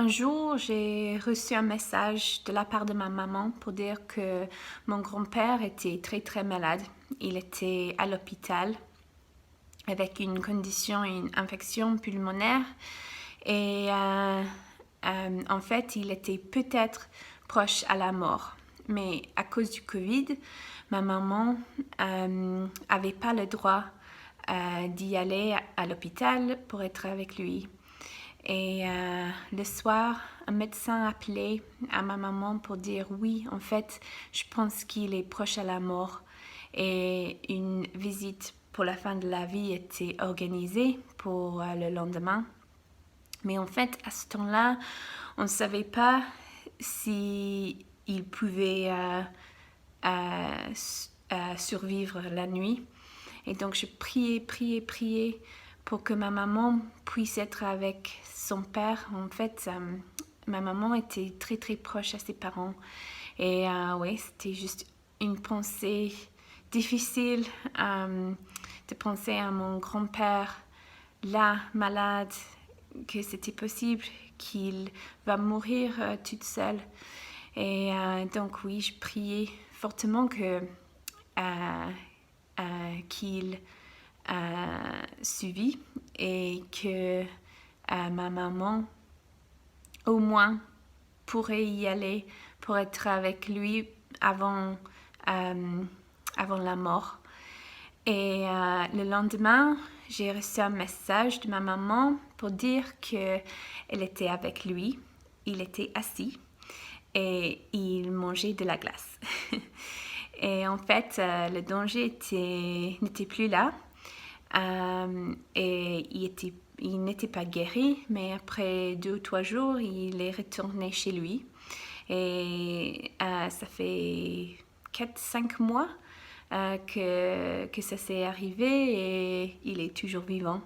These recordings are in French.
Un jour, j'ai reçu un message de la part de ma maman pour dire que mon grand-père était très très malade. Il était à l'hôpital avec une condition, une infection pulmonaire. Et en fait, il était peut-être proche à la mort. Mais à cause du Covid, ma maman avait pas le droit d'y aller à l'hôpital pour être avec lui. Et le soir, un médecin appelait à ma maman pour dire oui, en fait, je pense qu'il est proche à la mort. Et une visite pour la fin de la vie était organisée pour le lendemain. Mais en fait, à ce temps-là, on ne savait pas si il pouvait survivre la nuit. Et donc, je priais pour que ma maman puisse être avec son père. En fait, ma maman était très, très proche à ses parents. Et oui, c'était juste une pensée difficile de penser à mon grand-père là, malade, que c'était possible qu'il va mourir toute seule. Et donc oui, je priais fortement qu'il suivi et que ma maman au moins pourrait y aller pour être avec lui avant la mort. Et le lendemain, j'ai reçu un message de ma maman pour dire qu'elle était avec lui. Il était assis et il mangeait de la glace. Et en fait, le danger n'était plus là. Et il n'était pas guéri, mais après 2 ou 3 jours, il est retourné chez lui. Et ça fait 4-5 mois que ça s'est arrivé et il est toujours vivant.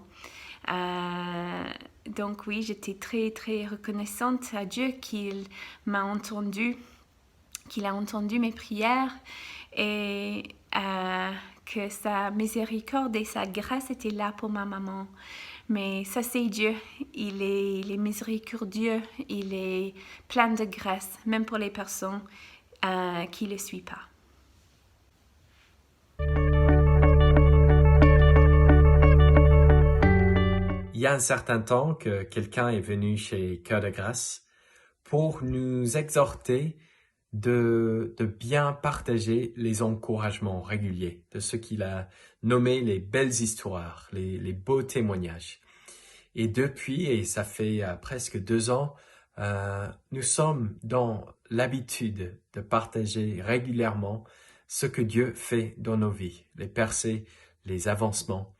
Donc oui, j'étais très très reconnaissante à Dieu qu'il m'a entendu, qu'il a entendu mes prières et que sa miséricorde et sa grâce étaient là pour ma maman. Mais ça, c'est Dieu. Il est miséricordieux, il est plein de grâce, même pour les personnes qui ne le suivent pas. Il y a un certain temps que quelqu'un est venu chez Cœur de Grâce pour nous exhorter de bien partager les encouragements réguliers de ce qu'il a nommé les belles histoires, les beaux témoignages. Et depuis, et ça fait presque 2 ans, nous sommes dans l'habitude de partager régulièrement ce que Dieu fait dans nos vies, les percées, les avancements.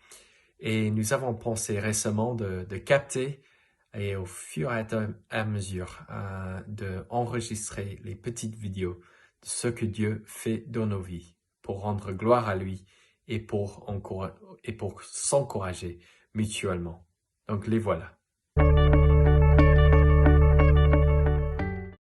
Et nous avons pensé récemment de capter et au fur et à mesure d'enregistrer les petites vidéos de ce que Dieu fait dans nos vies pour rendre gloire à lui et pour s'encourager mutuellement. Donc les voilà.